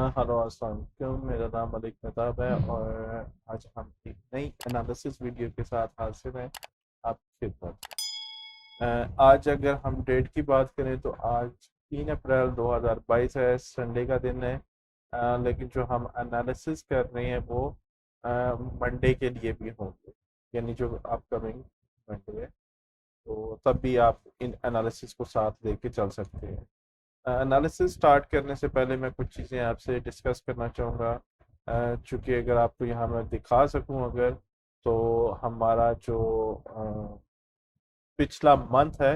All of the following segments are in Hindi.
हेलो अस्सलाम वालेकुम। मेरा नाम मलिक मेहताब है और आज हम एक नई एनालिसिस वीडियो के साथ हाजिर हैं आपकी खिदमत में। आज अगर हम डेट की बात करें तो आज 3 अप्रैल 2022 है, संडे का दिन है। लेकिन जो हम एनालिसिस कर रहे हैं वो मंडे के लिए भी होंगे, यानी जो अपकमिंग मंडे है, तो तब भी आप इन एनालिसिस को साथ लेके चल सकते हैं। एनालिसिस स्टार्ट करने से पहले मैं कुछ चीज़ें आपसे डिस्कस करना चाहूँगा। चूँकि अगर आपको यहाँ मैं दिखा सकूँ अगर, तो हमारा जो पिछला मंथ है,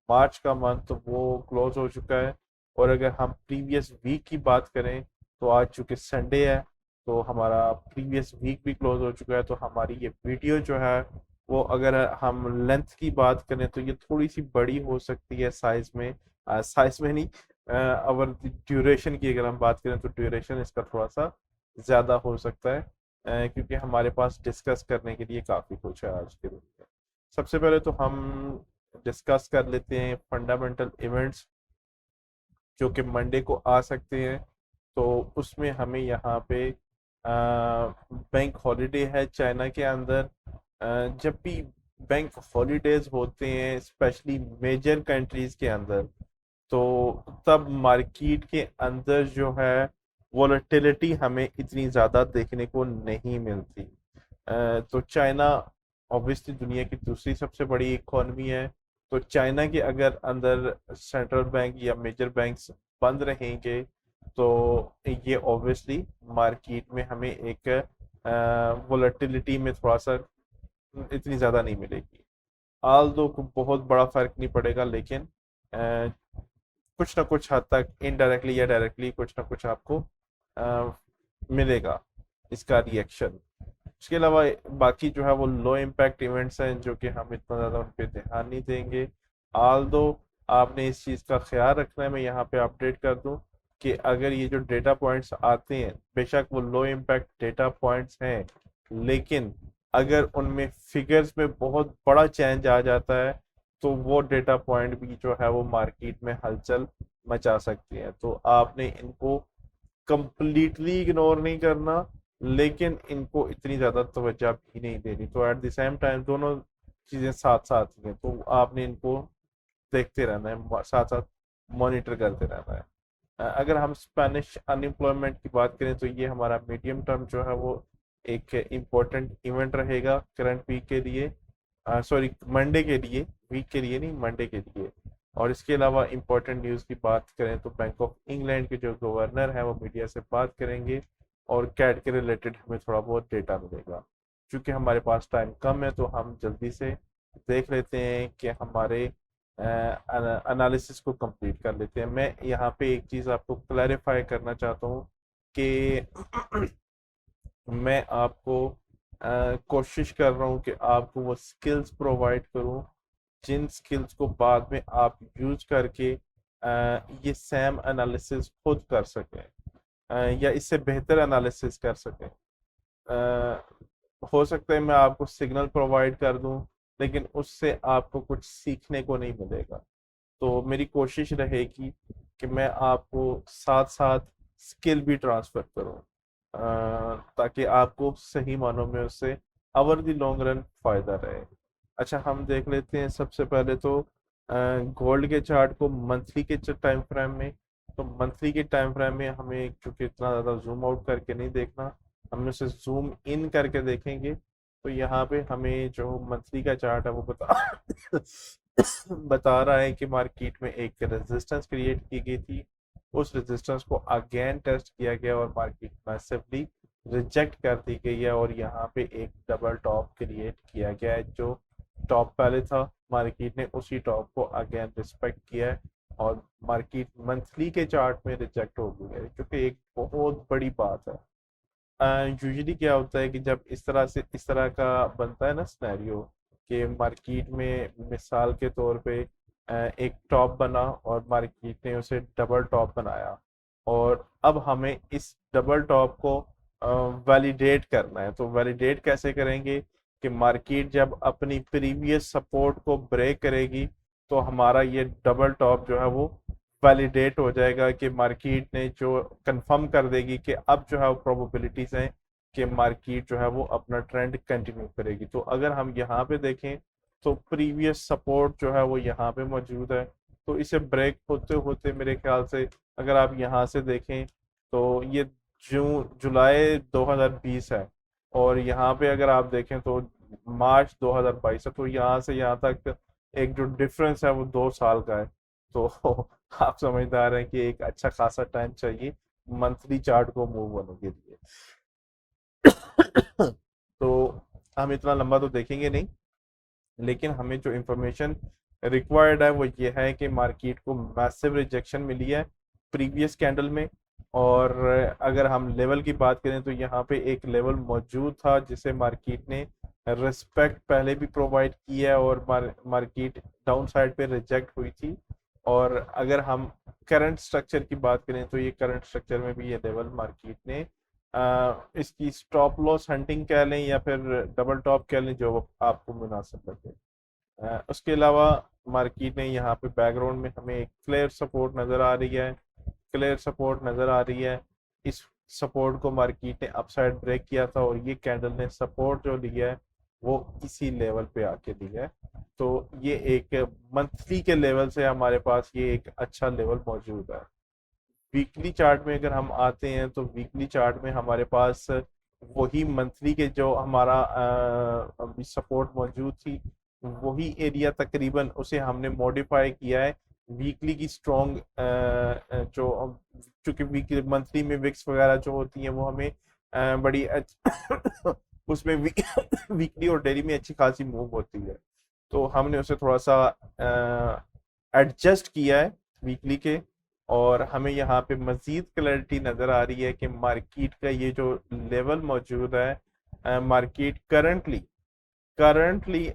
मार्च का मंथ, तो वो क्लोज हो चुका है। और अगर हम प्रीवियस वीक की बात करें तो आज चूँकि संडे है, तो हमारा प्रीवियस वीक भी क्लोज हो चुका है। तो हमारी ये वीडियो जो है वो, अगर हम लेंथ की बात करें तो ये थोड़ी सी बड़ी हो सकती है साइज में। साइज में नहीं, अगर ड्यूरेशन की अगर हम बात करें तो ड्यूरेशन इसका थोड़ा सा ज़्यादा हो सकता है, क्योंकि हमारे पास डिस्कस करने के लिए काफ़ी कुछ है आज के दिन में। सबसे पहले तो हम डिस्कस कर लेते हैं फंडामेंटल इवेंट्स जो कि मंडे को आ सकते हैं। तो उसमें हमें यहाँ पे बैंक हॉलीडे है चाइना के अंदर। जब भी बैंक हॉलीडेज होते हैं स्पेशली मेजर कंट्रीज के अंदर, तो तब मार्केट के अंदर जो है वॉलेटिलिटी हमें इतनी ज़्यादा देखने को नहीं मिलती। तो चाइना ऑब्वियसली दुनिया की दूसरी सबसे बड़ी इकोनॉमी है। तो चाइना के अगर अंदर सेंट्रल बैंक या मेजर बैंक्स बंद रहेंगे तो ये ऑब्वियसली मार्केट में हमें एक वॉलेटिलिटी में थोड़ा सा इतनी ज़्यादा नहीं मिलेगी। आल दो बहुत बड़ा फर्क नहीं पड़ेगा, लेकिन कुछ ना कुछ हद तक इनडायरेक्टली या डायरेक्टली कुछ ना कुछ आपको मिलेगा इसका रिएक्शन। उसके अलावा बाकी जो है वो लो इम्पैक्ट इवेंट्स हैं जो कि हम इतना ज़्यादा उन पे ध्यान नहीं देंगे। आल दो आपने इस चीज़ का ख्याल रखना है, मैं यहाँ पे अपडेट कर दूँ कि अगर ये जो डेटा पॉइंट्स आते हैं बेशक वो लो इम्पैक्ट डेटा पॉइंट्स हैं, लेकिन अगर उनमें फिगर्स में बहुत बड़ा चेंज आ जाता है तो वो डेटा पॉइंट भी जो है वो मार्केट में हलचल मचा सकती है। तो आपने इनको कंप्लीटली इग्नोर नहीं करना, लेकिन इनको इतनी ज़्यादा तवज्जो भी नहीं देनी। तो एट द सेम टाइम दोनों चीज़ें साथ साथ ही हैं, तो आपने इनको देखते रहना है, साथ साथ मॉनिटर करते रहना है। अगर हम स्पेनिश अनएम्प्लॉयमेंट की बात करें तो ये हमारा मीडियम टर्म जो है वो एक इम्पोर्टेंट इवेंट रहेगा करंट वीक के लिए, सॉरी मंडे के लिए, वीक के लिए नहीं, मंडे के लिए। और इसके अलावा इम्पोर्टेंट न्यूज़ की बात करें तो बैंक ऑफ इंग्लैंड के जो गवर्नर हैं वो मीडिया से बात करेंगे और कैट के रिलेटेड हमें थोड़ा बहुत डेटा मिलेगा। क्योंकि हमारे पास टाइम कम है तो हम जल्दी से देख लेते हैं कि हमारे एनालिसिस को कंप्लीट कर लेते हैं। मैं यहाँ पे एक चीज़ आपको क्लैरिफाई करना चाहता हूँ कि मैं आपको कोशिश कर रहा हूँ कि आपको वो स्किल्स प्रोवाइड करूँ जिन स्किल्स को बाद में आप यूज करके ये सैम एनालिसिस खुद कर सकें, या इससे बेहतर एनालिसिस कर सकें। हो सकता है मैं आपको सिग्नल प्रोवाइड कर दूं, लेकिन उससे आपको कुछ सीखने को नहीं मिलेगा। तो मेरी कोशिश रहेगी कि मैं आपको साथ साथ स्किल भी ट्रांसफर करूं, ताकि आपको सही मानों में उससे ओवर द लॉन्ग रन फायदा रहे। अच्छा, हम देख लेते हैं सबसे पहले तो गोल्ड के चार्ट को मंथली के टाइम फ्रेम में। तो मंथली के टाइम फ्रेम में हमें चूंकि इतना ज़्यादा जूम आउट करके नहीं देखना, हम उसे जूम इन करके देखेंगे। तो यहाँ पे हमें जो मंथली का चार्ट है वो बता रहा है कि मार्केट में एक रेजिस्टेंस क्रिएट की गई थी, उस रेजिस्टेंस को अगेन टेस्ट किया गया और मार्केट मैसिवली रिजेक्ट कर दी गई है और यहाँ पे एक डबल टॉप क्रिएट किया गया है। जो टॉप पहले था मार्केट ने उसी टॉप को अगेन रिस्पेक्ट किया है और मार्केट मंथली के चार्ट में रिजेक्ट हो गई है, जो कि एक बहुत बड़ी बात है। यूजुअली क्या होता है कि जब इस तरह का बनता है ना सिनेरियो कि मार्केट में मिसाल के तौर पे एक टॉप बना और मार्केट ने उसे डबल टॉप बनाया, और अब हमें इस डबल टॉप को वैलिडेट करना है। तो वैलिडेट कैसे करेंगे कि मार्केट जब अपनी प्रीवियस सपोर्ट को ब्रेक करेगी तो हमारा ये डबल टॉप जो है वो वैलिडेट हो जाएगा कि मार्केट ने जो कंफर्म कर देगी कि अब जो है वो प्रोबेबिलिटीज हैं कि मार्केट जो है वो अपना ट्रेंड कंटिन्यू करेगी। तो अगर हम यहाँ पे देखें तो प्रीवियस सपोर्ट जो है वो यहाँ पे मौजूद है, तो इसे ब्रेक होते होते मेरे ख्याल से अगर आप यहाँ से देखें तो ये जुलाई 2020 है, और यहाँ पे अगर आप देखें तो मार्च 2022 है। तो यहाँ से यहाँ तक एक जो डिफरेंस है वो 2 साल का है। तो आप समझदार हैं कि एक अच्छा खासा टाइम चाहिए मंथली चार्ट को मूव होने के लिए। तो हम इतना लंबा तो देखेंगे नहीं, लेकिन हमें जो इंफॉर्मेशन रिक्वायर्ड है वो ये है कि मार्केट को मैसिव रिजेक्शन मिली है प्रीवियस कैंडल में। और अगर हम लेवल की बात करें तो यहाँ पे एक लेवल मौजूद था जिसे मार्केट ने रिस्पेक्ट पहले भी प्रोवाइड की है, और मार्केट डाउन साइड पे रिजेक्ट हुई थी। और अगर हम करंट स्ट्रक्चर की बात करें तो ये करंट स्ट्रक्चर में भी ये लेवल मार्केट ने इसकी स्टॉप लॉस हंटिंग कह लें या फिर डबल टॉप कह लें, जो आपको मुनासिब लगे। उसके अलावा मार्केट ने यहाँ पे बैकग्राउंड में हमें एक क्लियर सपोर्ट नज़र आ रही है, क्लियर सपोर्ट नज़र आ रही है। इस सपोर्ट को मार्केट ने अपसाइड ब्रेक किया था, और ये कैंडल ने सपोर्ट जो लिया है वो इसी लेवल पे आके लिया है। तो ये एक मंथली के लेवल से हमारे पास ये एक अच्छा लेवल मौजूद है। वीकली चार्ट में अगर हम आते हैं तो वीकली चार्ट में हमारे पास वही मंथली के जो हमारा अभी सपोर्ट मौजूद थी वही एरिया तकरीबन उसे हमने मॉडिफाई किया है वीकली की स्ट्रॉन्ग जो चूंकि वीकली मंथली में विक्स वगैरह जो होती हैं वो हमें बड़ी उसमें वीकली और डेली में अच्छी खासी मूव होती है। तो हमने उसे थोड़ा सा एडजस्ट किया है वीकली के, और हमें यहाँ पे मजीद क्लैरिटी नज़र आ रही है कि मार्केट का ये जो लेवल मौजूद है, मार्केट करंटली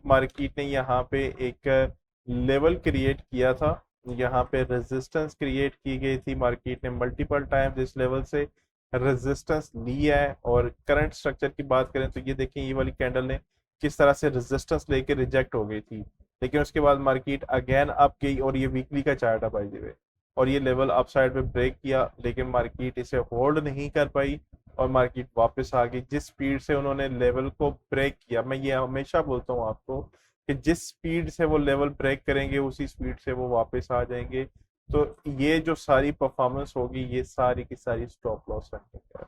मार्केट ने यहाँ पे एक लेवल क्रिएट किया था, यहाँ पे रेजिस्टेंस क्रिएट की गई थी। मार्केट ने मल्टीपल टाइम इस लेवल से रेजिस्टेंस लिया है, और करंट स्ट्रक्चर की बात करें तो ये देखें ये वाली कैंडल ने किस तरह से रेजिस्टेंस लेके रिजेक्ट हो गई थी, लेकिन उसके बाद मार्केट अगेन अप गई, और ये वीकली का चार्ट है बाय द वे, और ये लेवल अप साइड पे ब्रेक किया, लेकिन मार्केट इसे होल्ड नहीं कर पाई और मार्केट वापस आ गई। जिस स्पीड से उन्होंने लेवल को ब्रेक किया, मैं ये हमेशा बोलता हूँ आपको कि जिस स्पीड से वो लेवल ब्रेक करेंगे उसी स्पीड से वो वापस आ जाएंगे। तो ये जो सारी परफॉर्मेंस होगी ये सारी की सारी स्टॉप लॉस हंटिंग है।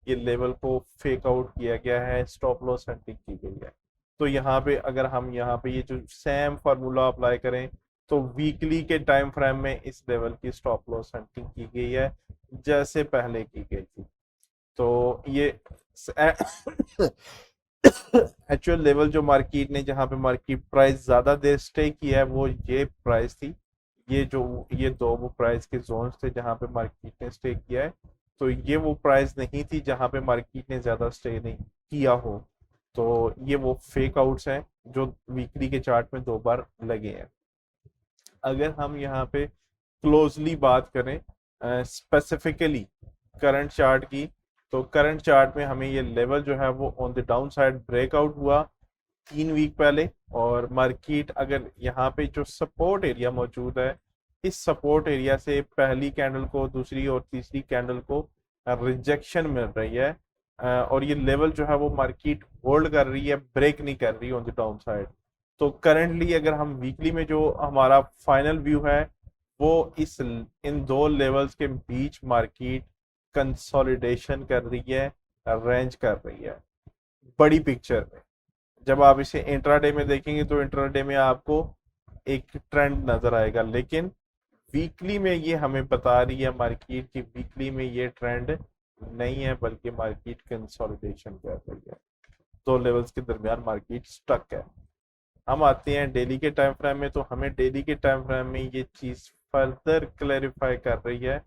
ये लेवल को फेक आउट किया गया है, स्टॉप लॉस हंटिंग की गई है। तो यहाँ पे अगर हम यहाँ पे ये जो सेम फार्मूला अप्लाई करें तो वीकली के टाइम फ्रेम में इस लेवल की स्टॉप लॉस हंटिंग की गई है जैसे पहले की गई थी। तो ये एक्चुअल लेवल जो मार्केट ने जहां पे मार्केट प्राइस ज्यादा देर स्टे किया है वो ये प्राइस थी, ये दो वो प्राइस के जोन्स थे जहां पे मार्केट ने स्टे किया है। तो ये वो प्राइस नहीं थी जहां पे मार्केट ने ज्यादा स्टे नहीं किया हो। तो ये वो फेक आउट्स हैं जो वीकली के चार्ट में 2 बार लगे हैं। अगर हम यहाँ पे क्लोजली बात करें स्पेसिफिकली करंट चार्ट की, तो करंट चार्ट में हमें ये लेवल जो है वो on the down side breakout हुआ 3 वीक पहले, और मार्केट अगर यहाँ पे जो सपोर्ट एरिया मौजूद है इस सपोर्ट एरिया से पहली कैंडल को, दूसरी और तीसरी कैंडल को रिजेक्शन मिल रही है, और ये लेवल जो है वो मार्केट होल्ड कर रही है, ब्रेक नहीं कर रही ऑन द डाउन साइड। तो करंटली अगर हम वीकली में जो हमारा फाइनल व्यू है वो इस इन दो लेवल्स के बीच मार्केट कंसोलिडेशन कर रही है, रेंज कर रही है बड़ी पिक्चर में। जब आप इसे इंट्राडे में देखेंगे तो इंट्राडे में आपको एक ट्रेंड नजर आएगा, लेकिन वीकली में ये हमें बता रही है मार्केट की वीकली में ये ट्रेंड नहीं है बल्कि मार्केट कंसोलिडेशन कर रही है। 2 लेवल्स के दरमियान मार्केट स्टक है। हम आते हैं डेली के टाइम फ्रेम में, तो हमें डेली के टाइम फ्रेम में ये चीज फर्दर क्लैरिफाई कर रही है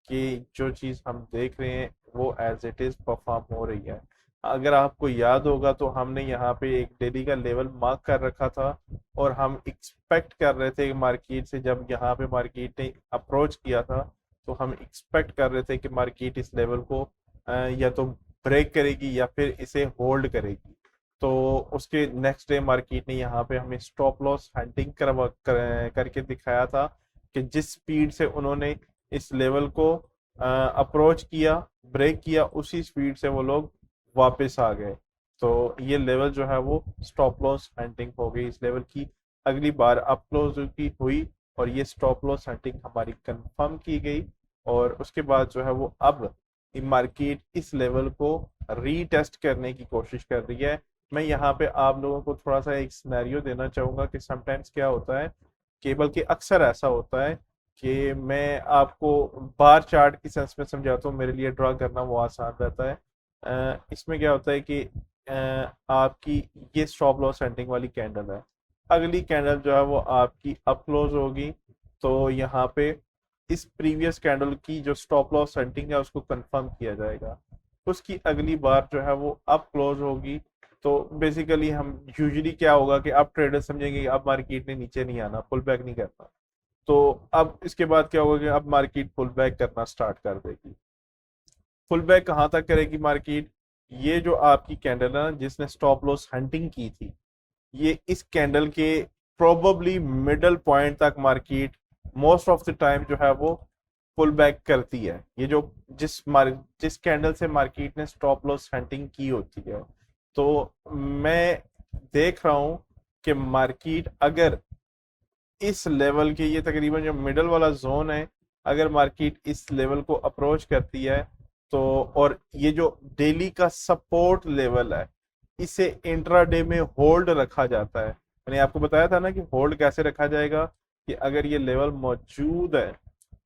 कि जो चीज हम देख रहे हैं वो एज इट इज परफॉर्म हो रही है। अगर आपको याद होगा तो हमने यहाँ पे एक डेली का लेवल मार्क कर रखा था, और हम एक्सपेक्ट कर रहे थे मार्केट से, जब यहाँ पे मार्केट ने अप्रोच किया था तो हम एक्सपेक्ट कर रहे थे कि मार्केट इस लेवल को या तो ब्रेक करेगी या फिर इसे होल्ड करेगी। तो उसके नेक्स्ट डे मार्केट ने यहाँ पे हमें स्टॉप लॉस हंटिंग करके दिखाया था कि जिस स्पीड से उन्होंने इस लेवल को अप्रोच किया, ब्रेक किया, उसी स्पीड से वो लोग वापस आ गए। तो ये लेवल जो है वो स्टॉप लॉस हंटिंग हो गई इस लेवल की। अगली बार अप क्लोज की हुई और ये स्टॉप लॉस हंटिंग हमारी कंफर्म की गई, और उसके बाद जो है वो अब मार्केट इस लेवल को रीटेस्ट करने की कोशिश कर रही है। मैं यहाँ पे आप लोगों को थोड़ा सा एक सिनेरियो देना चाहूंगा कि समटाइम्स क्या होता है, कि बल्कि अक्सर ऐसा होता है कि मैं आपको बार चार्ट की सेंस में समझाता हूँ, मेरे लिए ड्रा करना वो आसान रहता है। इसमें क्या होता है कि आपकी ये स्टॉप लॉस सेंटिंग वाली कैंडल है, अगली कैंडल जो है वो आपकी अप क्लोज होगी, तो यहाँ पे इस प्रीवियस कैंडल की जो स्टॉप लॉस सेंटिंग है उसको कंफर्म किया जाएगा। उसकी अगली बार जो है वो अप क्लोज होगी। तो बेसिकली हम यूजुअली क्या होगा कि अब ट्रेडर समझेंगे कि अब मार्केट ने नीचे नहीं आना, पुल बैक नहीं करना। तो अब इसके बाद क्या होगा कि अब मार्केट पुल बैक करना स्टार्ट कर देगी। पुल बैक कहाँ तक करेगी मार्केट? ये जो आपकी कैंडल है ना जिसने स्टॉप लॉस हंटिंग की थी, ये इस कैंडल के प्रोबेबली मिडल पॉइंट तक market most of the time जो है वो पुल बैक करती है। ये जो जिस कैंडल से मार्केट ने स्टॉप लॉस हंटिंग की होती है, तो मैं देख रहा हूं कि मार्केट अगर इस लेवल के, ये तकरीबन जो मिडल वाला जोन है, अगर मार्केट इस लेवल को अप्रोच करती है तो, और ये जो डेली का सपोर्ट लेवल है इसे इंट्राडे में होल्ड रखा जाता है। मैंने आपको बताया था ना कि होल्ड कैसे रखा जाएगा, कि अगर ये लेवल मौजूद है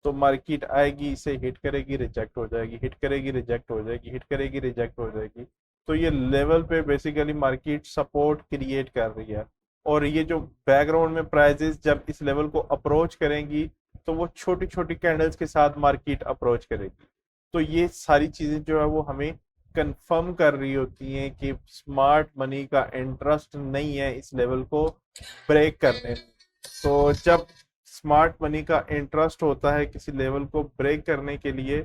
तो मार्केट आएगी, इसे हिट करेगी, रिजेक्ट हो जाएगी, हिट करेगी, रिजेक्ट हो जाएगी, हिट करेगी, रिजेक्ट हो जाएगी। तो ये लेवल पे बेसिकली मार्केट सपोर्ट क्रिएट कर रही है। और ये जो बैकग्राउंड में प्राइजेस जब इस लेवल को अप्रोच करेंगी तो वो छोटी छोटी कैंडल्स के साथ मार्केट अप्रोच करेगी। तो ये सारी चीजें जो है वो हमें कंफर्म कर रही होती हैं कि स्मार्ट मनी का इंटरेस्ट नहीं है इस लेवल को ब्रेक करने में। तो जब स्मार्ट मनी का इंटरेस्ट होता है किसी लेवल को ब्रेक करने के लिए,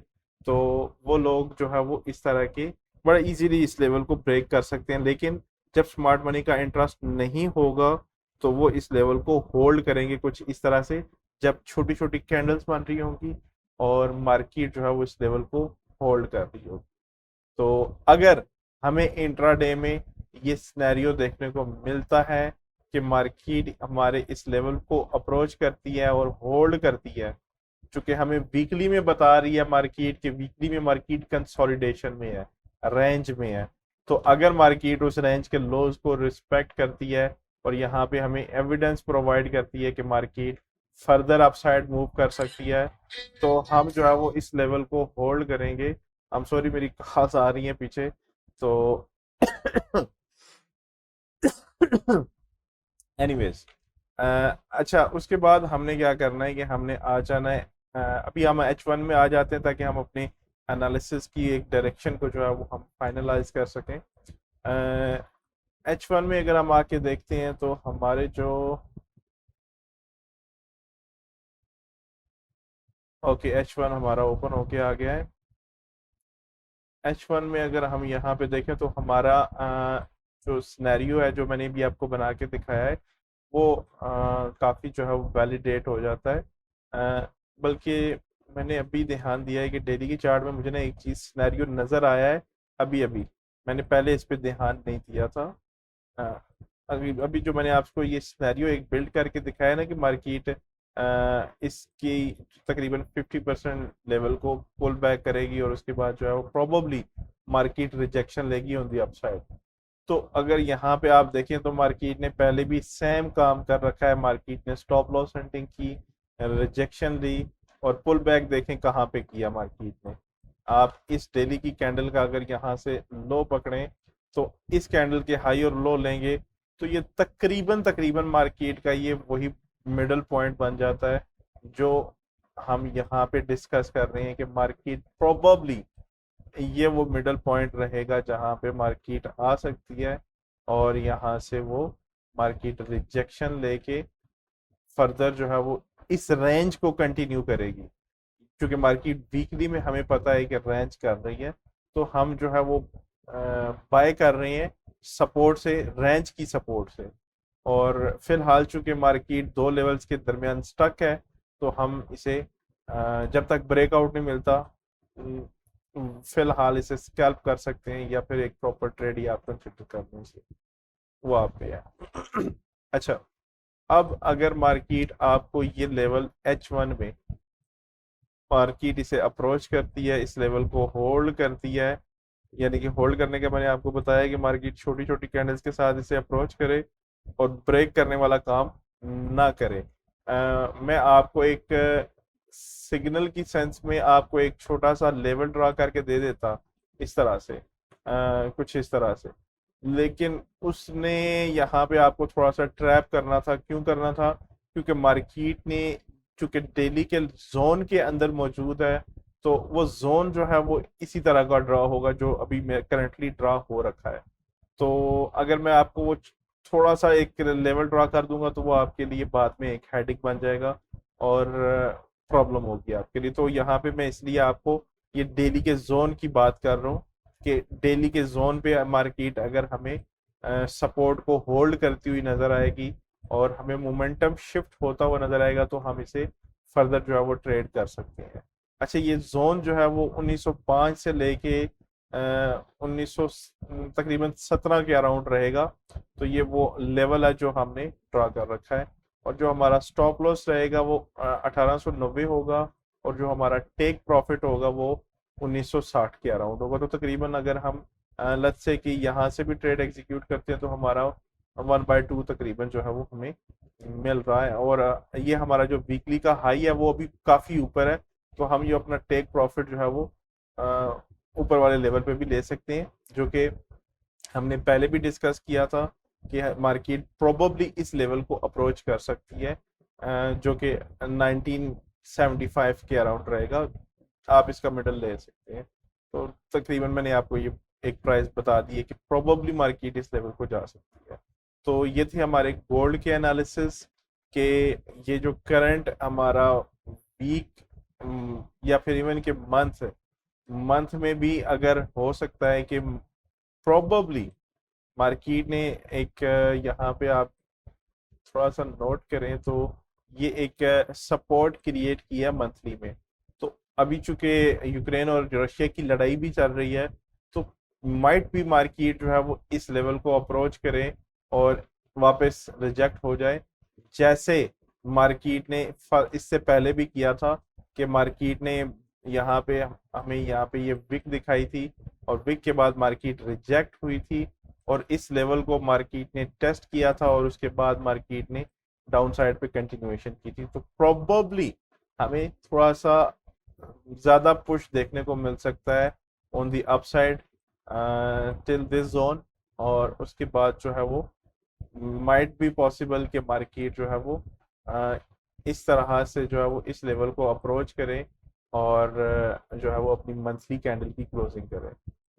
तो वो लोग जो है वो इस तरह के बड़ा इजीली इस लेवल को ब्रेक कर सकते हैं। लेकिन जब स्मार्ट मनी का इंटरेस्ट नहीं होगा तो वो इस लेवल को होल्ड करेंगे कुछ इस तरह से, जब छोटी छोटी कैंडल्स बन रही होंगी और मार्केट जो है वो इस लेवल को होल्ड कर रही होगी। तो अगर हमें इंट्राडे में ये सिनेरियो देखने को मिलता है कि मार्केट हमारे इस लेवल को अप्रोच करती है और होल्ड करती है, चूंकि हमें वीकली में बता रही है मार्केट, कि वीकली में मार्केट कंसोलिडेशन में है, रेंज में है, तो अगर मार्केट उस रेंज के लोज को रिस्पेक्ट करती है और यहाँ पे हमें एविडेंस प्रोवाइड करती है कि मार्केट फर्दर अपसाइड मूव कर सकती है, तो हम जो है वो इस लेवल को होल्ड करेंगे। आई एम सॉरी, मेरी खांस आ रही है पीछे, तो एनीवेज, अच्छा उसके बाद हमने क्या करना है कि हमने आ जाना है, अभी हम H1 में आ जाते हैं ताकि हम अपने एनालिसिस की एक डायरेक्शन को जो है वो हम फाइनलाइज कर सकें। H1 में अगर हम आके देखते हैं तो हमारे जो, ओके H1 हमारा ओपन होके आ गया है। H1 में अगर हम यहाँ पे देखें तो हमारा जो सिनेरियो है जो मैंने भी आपको बना के दिखाया है वो काफ़ी जो है वो वैलिडेट हो जाता है। बल्कि मैंने अभी ध्यान दिया है कि डेली की चार्ट में मुझे ना एक चीज़ सिनेरियो नज़र आया है अभी अभी, मैंने पहले इस पे ध्यान नहीं दिया था। अभी अभी जो मैंने आपको ये सिनेरियो एक बिल्ड करके दिखाया ना कि मार्केट इसकी तकरीबन 50% लेवल को पुल बैक करेगी और उसके बाद जो है वो प्रोबेबली मार्केट रिजेक्शन लेगी ऑन दी अपसाइड। तो अगर यहाँ पे आप देखें तो मार्केट ने पहले भी सेम काम कर रखा है, मार्केट ने स्टॉप लॉस हंटिंग की, रिजेक्शन ली, और पुल बैक देखें कहाँ पे किया मार्केट ने। आप इस डेली की कैंडल का अगर यहाँ से लो पकड़ें तो इस कैंडल के हाई और लो लेंगे तो ये तकरीबन तकरीबन मार्केट का ये वही मिडल पॉइंट बन जाता है जो हम यहाँ पे डिस्कस कर रहे हैं कि मार्केट प्रोबेबली ये वो मिडल पॉइंट रहेगा जहां पे मार्केट आ सकती है, और यहाँ से वो मार्केट रिजेक्शन लेके फर्दर जो है वो इस रेंज को कंटिन्यू करेगी। क्योंकि मार्केट वीकली में हमें पता है कि रेंज कर रही है, तो हम जो है वो बाय कर रहे हैं सपोर्ट से, रेंज की सपोर्ट से। और फिलहाल चूंकि मार्केट दो लेवल्स के दरमियान स्टक है, तो हम इसे जब तक ब्रेकआउट नहीं मिलता फिलहाल इसे स्कैल्प कर सकते हैं, या फिर एक प्रॉपर ट्रेड ही आप कंसिडर करने से वो आप पे है। अच्छा, अब अगर मार्केट आपको ये लेवल H1 में मार्केट इसे अप्रोच करती है, इस लेवल को होल्ड करती है, यानी कि होल्ड करने के मैंने आपको बताया कि मार्केट छोटी छोटी कैंडल्स के साथ इसे अप्रोच करे और ब्रेक करने वाला काम ना करे। मैं आपको एक सिग्नल की सेंस में आपको एक छोटा सा लेवल ड्रा करके दे देता इस तरह से, कुछ इस तरह से, लेकिन उसने यहाँ पे आपको थोड़ा सा ट्रैप करना था। क्यों करना था? क्योंकि मार्केट ने चूंकि डेली के जोन के अंदर मौजूद है, तो वो जोन जो है वो इसी तरह का ड्रा होगा जो अभी मैं करंटली ड्रा हो रखा है। तो अगर मैं आपको वो थोड़ा सा एक लेवल ड्रा कर दूंगा तो वो आपके लिए बाद में एक हेडिक बन जाएगा और प्रॉब्लम होगी आपके लिए। तो यहाँ पे मैं इसलिए आपको ये डेली के जोन की बात कर रहा हूँ कि डेली के जोन पे मार्केट अगर हमें सपोर्ट को होल्ड करती हुई नजर आएगी और हमें मोमेंटम शिफ्ट होता हुआ नजर आएगा, तो हम इसे फर्दर जो है वो ट्रेड कर सकते हैं। अच्छा, ये जोन जो है वो 1905 से लेके 1900 तकरीबन 17 के अराउंड रहेगा। तो ये वो लेवल है जो हमने ड्रा कर रखा है, और जो हमारा स्टॉप लॉस रहेगा वो 1890 होगा, और जो हमारा टेक प्रॉफिट होगा वो 1960 के अराउंड होगा। तो तकरीबन अगर हम लेट्स से कि यहाँ से भी ट्रेड एग्जीक्यूट करते हैं तो हमारा 1/2 तकरीबन जो है वो हमें मिल रहा है। और ये हमारा जो वीकली का हाई है वो अभी काफ़ी ऊपर है, तो हम ये अपना टेक प्रॉफिट जो है वो ऊपर वाले लेवल पे भी ले सकते हैं, जो कि हमने पहले भी डिस्कस किया था कि मार्केट प्रोबेबली इस लेवल को अप्रोच कर सकती है, जो कि 1975 के अराउंड रहेगा। आप इसका मिडल ले सकते हैं। तो तकरीबन मैंने आपको ये एक प्राइस बता दी है कि प्रोबेबली मार्केट इस लेवल को जा सकती है। तो ये थे हमारे गोल्ड के एनालिसिस के। ये जो करंट हमारा वीक या फिर इवन के मंथ मंथ में भी अगर हो सकता है कि प्रोबेबली मार्केट ने एक यहाँ पे आप थोड़ा सा नोट करें तो ये एक सपोर्ट क्रिएट किया मंथली में। तो अभी चूंकि यूक्रेन और रशिया की लड़ाई भी चल रही है, तो माइट भी मार्केट जो है वो इस लेवल को अप्रोच करे और वापस रिजेक्ट हो जाए, जैसे मार्केट ने इससे पहले भी किया था कि मार्केट ने यहाँ पे हमें यहाँ पे ये विक दिखाई थी और विक के बाद मार्केट रिजेक्ट हुई थी, और इस लेवल को मार्केट ने टेस्ट किया था और उसके बाद मार्केट ने डाउन साइड पे कंटिन्यूएशन की थी। तो प्रोबेबली हमें थोड़ा सा ज्यादा पुश देखने को मिल सकता है on the upside till this zone, और उसके बाद जो है वो माइट बी पॉसिबल कि मार्केट जो है वो इस तरह से जो है वो इस लेवल को अप्रोच करे और जो है वो अपनी मंथली कैंडल की क्लोजिंग करे।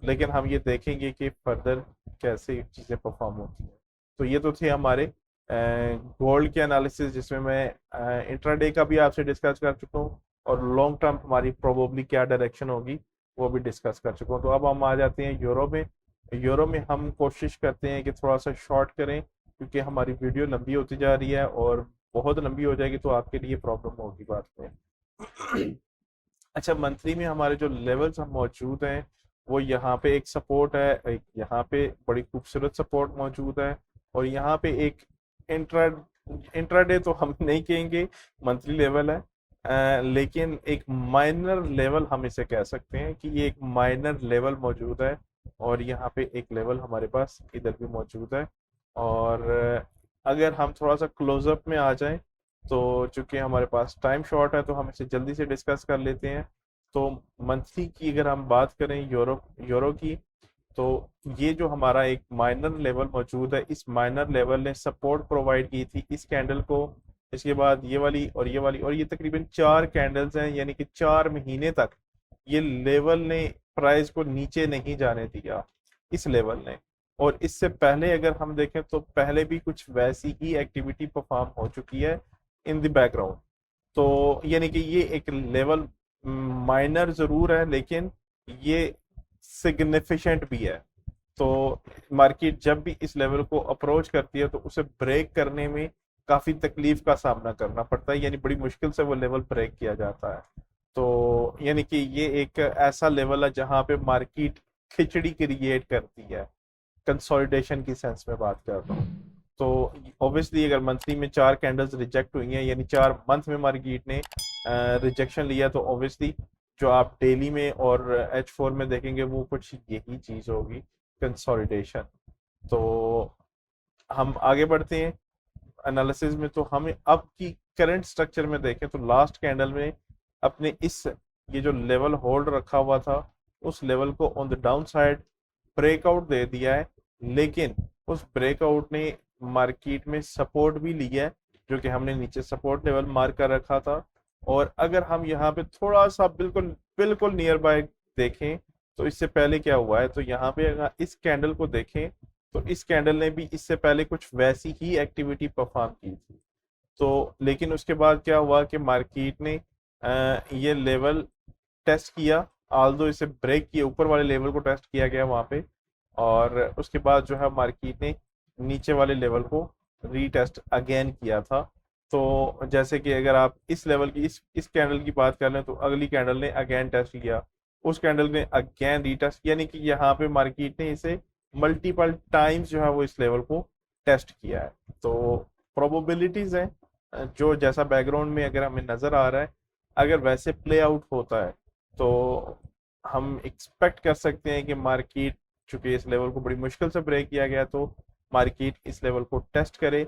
लेकिन हम ये देखेंगे कि फर्दर कैसे चीज़ें परफॉर्म होती हैं। तो ये तो थे हमारे गोल्ड के एनालिसिस, जिसमें मैं इंट्राडे का भी आपसे डिस्कस कर चुका हूँ और लॉन्ग टर्म हमारी प्रोबेबली क्या डायरेक्शन होगी वो भी डिस्कस कर चुका हूँ। तो अब हम आ जाते हैं यूरो में। यूरो में हम कोशिश करते हैं कि थोड़ा सा शॉर्ट करें, क्योंकि हमारी वीडियो लंबी होती जा रही है और बहुत लंबी हो जाएगी तो आपके लिए प्रॉब्लम होगी बाद में। अच्छा, मंथली में हमारे जो लेवल्स हम मौजूद हैं वो यहाँ पे एक सपोर्ट है, एक यहाँ पे बड़ी खूबसूरत सपोर्ट मौजूद है, और यहाँ पे एक इंट्रा इंट्राडे तो हम नहीं कहेंगे, मंथली लेवल है, लेकिन एक माइनर लेवल हम इसे कह सकते हैं कि ये एक माइनर लेवल मौजूद है, और यहाँ पे एक लेवल हमारे पास इधर भी मौजूद है। और अगर हम थोड़ा सा क्लोजअप में आ जाएं तो चूंकि हमारे पास टाइम शॉर्ट है तो हम इसे जल्दी से डिस्कस कर लेते हैं। तो मंथली की अगर हम बात करें यूरो यूरो की, तो ये जो हमारा एक माइनर लेवल मौजूद है, इस माइनर लेवल ने सपोर्ट प्रोवाइड की थी इस कैंडल को, इसके बाद ये वाली और ये वाली, और ये तकरीबन 4 कैंडल्स हैं, यानी कि 4 महीने तक ये लेवल ने प्राइस को नीचे नहीं जाने दिया इस लेवल ने। और इससे पहले अगर हम देखें तो पहले भी कुछ वैसी ही एक्टिविटी परफॉर्म हो चुकी है इन द बैकग्राउंड। तो यानी कि ये एक लेवल माइनर जरूर है, लेकिन ये सिग्निफिकेंट भी है। तो मार्केट जब भी इस लेवल को अप्रोच करती है तो उसे ब्रेक करने में काफी तकलीफ का सामना करना पड़ता है, यानी बड़ी मुश्किल से वो लेवल ब्रेक किया जाता है। तो यानी कि ये एक ऐसा लेवल है जहां पे मार्केट खिचड़ी क्रिएट करती है, कंसोलिडेशन की सेंस में बात कर रहा हूँ। तो ऑब्वियसली अगर मंथली में 4 कैंडल्स रिजेक्ट हुई हैं, यानी 4 मंथ में मार्केट ने रिजेक्शन लिया, तो ऑब्वियसली जो आप डेली में और H4 में देखेंगे वो कुछ यही चीज होगी, कंसोलिडेशन। तो हम आगे बढ़ते हैं एनालिसिस में। तो हमें अब की करंट स्ट्रक्चर में देखें तो लास्ट कैंडल में अपने इस ये जो लेवल होल्ड रखा हुआ था, उस लेवल को on the down side breakout दे दिया है, लेकिन उस ब्रेकआउट ने मार्केट में सपोर्ट भी लिया है, जो कि हमने नीचे सपोर्ट लेवल मार्क कर रखा था। और अगर हम यहाँ पे थोड़ा सा बिल्कुल बिल्कुल नियर बाय देखें तो इससे पहले क्या हुआ है, तो यहाँ पे अगर इस कैंडल को देखें तो इस कैंडल ने भी इससे पहले कुछ वैसी ही एक्टिविटी परफॉर्म की थी। तो लेकिन उसके बाद क्या हुआ कि मार्केट ने ये लेवल टेस्ट किया, आल्दो इसे ब्रेक किया, ऊपर वाले लेवल को टेस्ट किया गया वहां पे, और उसके बाद जो है मार्केट ने नीचे वाले लेवल को रीटेस्ट अगेन किया था। तो जैसे कि अगर आप इस लेवल की इस कैंडल की बात कर लें तो अगली कैंडल ने अगेन टेस्ट किया, उस कैंडल ने अगेन रीटेस्ट, यानी कि यहाँ पे मार्केट ने इसे मल्टीपल टाइम्स जो है वो इस लेवल को टेस्ट किया है। तो प्रोबेबिलिटीज है जो जैसा बैकग्राउंड में अगर हमें नजर आ रहा है, अगर वैसे प्ले आउट होता है तो हम एक्सपेक्ट कर सकते हैं कि मार्केट, चूंकि इस लेवल को बड़ी मुश्किल से ब्रेक किया गया, तो मार्केट इस लेवल को टेस्ट करे,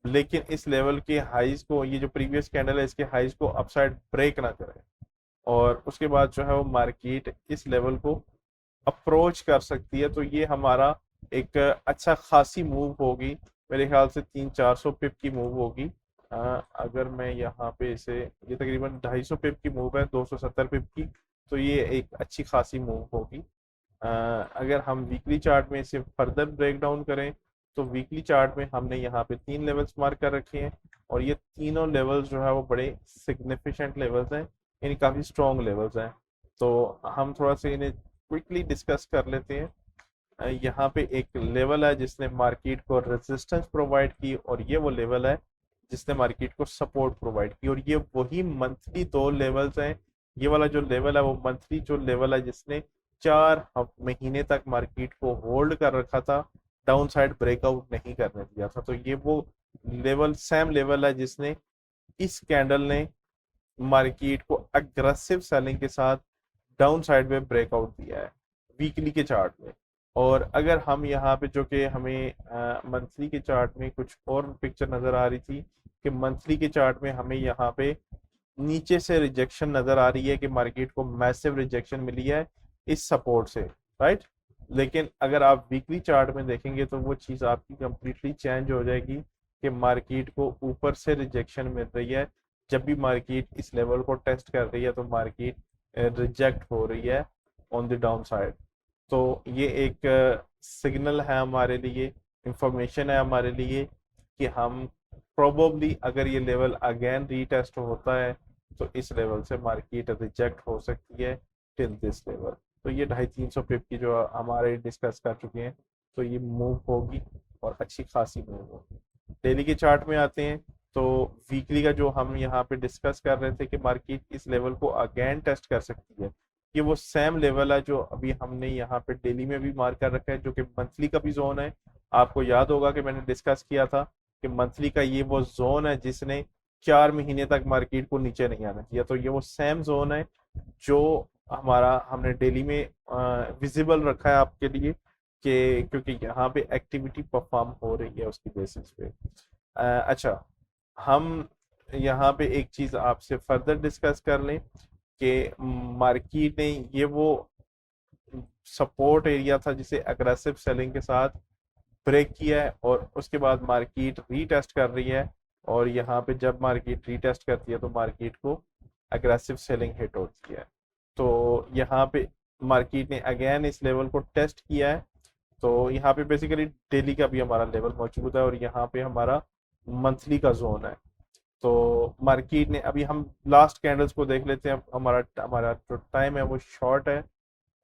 लेकिन इस लेवल के हाइज को, ये जो प्रीवियस कैंडल है इसके हाइज को अपसाइड ब्रेक ना करे, और उसके बाद जो है वो मार्केट इस लेवल को अप्रोच कर सकती है। तो ये हमारा एक अच्छा खासी मूव होगी, मेरे ख्याल से 300-400 पिप की मूव होगी। अगर मैं यहाँ पे इसे, ये तकरीबन 250 पिप की मूव है, 270 पिप की, तो ये एक अच्छी खासी मूव होगी। अगर हम वीकली चार्ट में इसे फर्दर ब्रेक डाउन करें तो वीकली चार्ट में हमने यहाँ पे 3 लेवल्स मार्क कर रखे हैं, और ये तीनों लेवल्स जो है वो बड़े सिग्निफिकेंट लेवल्स हैं, यानी काफ़ी स्ट्रॉन्ग लेवल्स हैं। तो हम थोड़ा सा इन्हें क्विकली डिस्कस कर लेते हैं। यहाँ पे एक लेवल है जिसने मार्केट को रेजिस्टेंस प्रोवाइड की, और ये वो लेवल है जिसने मार्केट को सपोर्ट प्रोवाइड की, और ये वही मंथली 2 लेवल्स हैं। ये वाला जो लेवल है वो मंथली जो लेवल है जिसने 4 महीने तक मार्केट को होल्ड कर रखा था, डाउन साइड ब्रेकआउट नहीं करने दिया था। तो ये वो लेवल, सेम लेवल है जिसने इस कैंडल ने मार्केट को अग्रेसिव सेलिंग के साथ डाउन साइड में ब्रेकआउट दिया है वीकली के चार्ट में। और अगर हम यहाँ पे, जो कि हमें मंथली के चार्ट में कुछ और पिक्चर नजर आ रही थी कि मंथली के चार्ट में हमें यहाँ पे नीचे से रिजेक्शन नजर आ रही है कि मार्केट को मैसिव रिजेक्शन मिली है इस सपोर्ट से, राइट। लेकिन अगर आप वीकली चार्ट में देखेंगे तो वो चीज़ आपकी कंप्लीटली चेंज हो जाएगी कि मार्केट को ऊपर से रिजेक्शन मिल रही है। जब भी मार्केट इस लेवल को टेस्ट कर रही है तो मार्केट रिजेक्ट हो रही है ऑन द डाउन साइड। तो ये एक सिग्नल है हमारे लिए, इंफॉर्मेशन है हमारे लिए कि हम प्रोबेबली, अगर ये लेवल अगेन रीटेस्ट होता है तो इस लेवल से मार्केट रिजेक्ट हो सकती है टिल दिस लेवल। तो ये 250-300 पिप की जो हमारे डिस्कस कर चुके हैं, तो ये मूव होगी और अच्छी खासी मूव होगी। डेली के चार्ट में आते हैं तो वीकली का जो हम यहाँ पे डिस्कस कर रहे थे कि मार्केट इस लेवल को अगेन टेस्ट कर सकती है, ये वो सेम लेवल है जो अभी हमने यहाँ पे डेली में भी मार्क कर रखा है, जो कि मंथली का भी जोन है। आपको याद होगा कि मैंने डिस्कस किया था कि मंथली का ये वो जोन है जिसने 4 महीने तक मार्केट को नीचे नहीं आना चाहिए। तो ये वो सेम जोन है जो हमारा हमने डेली में विजिबल रखा है आपके लिए, कि क्योंकि यहाँ पे एक्टिविटी परफॉर्म हो रही है उसकी बेसिस पे। अच्छा, हम यहाँ पे एक चीज आपसे फर्दर डिस्कस कर लें कि मार्केट ने ये वो सपोर्ट एरिया था जिसे अग्रेसिव सेलिंग के साथ ब्रेक किया है, और उसके बाद मार्केट रीटेस्ट कर रही है, और यहाँ पे जब मार्केट रीटेस्ट करती है तो मार्केट को अग्रेसिव सेलिंग हिट होती है। तो यहाँ पे मार्केट ने अगेन इस लेवल को टेस्ट किया है। तो यहाँ पे बेसिकली डेली का भी हमारा लेवल मौजूद है, और यहाँ पे हमारा मंथली का जोन है। तो मार्केट ने, अभी हम लास्ट कैंडल्स को देख लेते हैं। हमारा हमारा जो टाइम है वो शॉर्ट है,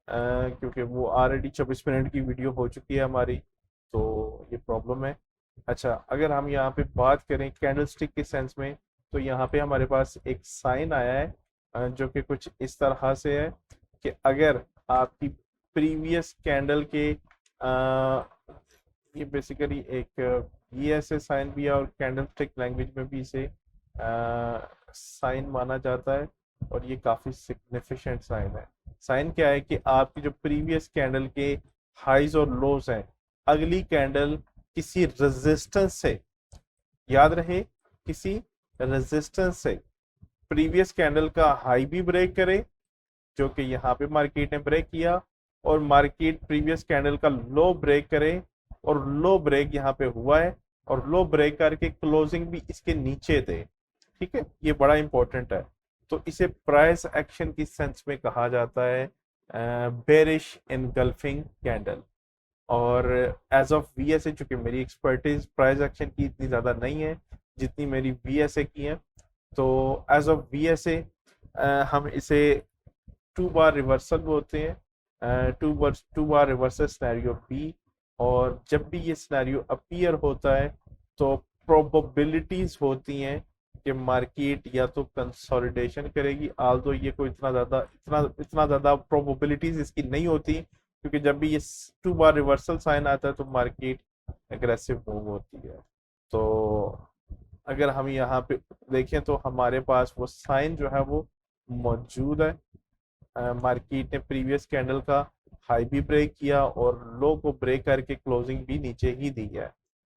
क्योंकि वो ऑलरेडी 24 मिनट की वीडियो हो चुकी है हमारी, तो ये प्रॉब्लम है। अच्छा, अगर हम यहाँ पे बात करें कैंडलस्टिक के सेंस में, तो यहाँ पे हमारे पास एक साइन आया है जो कि कुछ इस तरह से है कि अगर आपकी प्रीवियस कैंडल के ये बेसिकली एक ये ऐसे साइन भी है और कैंडलस्टिक लैंग्वेज में भी इसे साइन माना जाता है, और ये काफी सिग्निफिकेंट साइन है। साइन क्या है कि आपकी जो प्रीवियस कैंडल के हाइज और लोज हैं, अगली कैंडल किसी रेजिस्टेंस से, याद रहे, किसी रेजिस्टेंस से प्रीवियस कैंडल का हाई भी ब्रेक करे, जो कि यहाँ पे मार्केट ने ब्रेक किया, और मार्केट प्रीवियस कैंडल का लो ब्रेक करे, और लो ब्रेक यहाँ पे हुआ है, और लो ब्रेक करके क्लोजिंग भी इसके नीचे दे। ठीक है, ये बड़ा इंपॉर्टेंट है। तो इसे प्राइस एक्शन की सेंस में कहा जाता है बेरिश इनगल्फिंग कैंडल। और एज ऑफ वीएसए, चूंकि मेरी एक्सपर्टीज प्राइस एक्शन की इतनी ज़्यादा नहीं है जितनी मेरी वीएसए की है, तो एज ऑफ वीएसए हम इसे टू बार रिवर्सल बोलते हैं, two bar reversal scenario B. और जब भी ये सिनेरियो अपीयर होता है तो प्रोबेबिलिटीज होती हैं कि मार्केट या तो कंसोलिडेशन करेगी, आल्दो ये कोई इतना ज़्यादा प्रोबेबिलिटीज इसकी नहीं होती, क्योंकि जब भी ये टू बार रिवर्सल साइन आता है तो मार्केट एग्रेसिव मूव होती है। तो अगर हम यहाँ पे देखें तो हमारे पास वो साइन जो है वो मौजूद है। मार्केट ने प्रीवियस कैंडल का हाई भी ब्रेक किया और लो को ब्रेक करके क्लोजिंग भी नीचे ही दी है,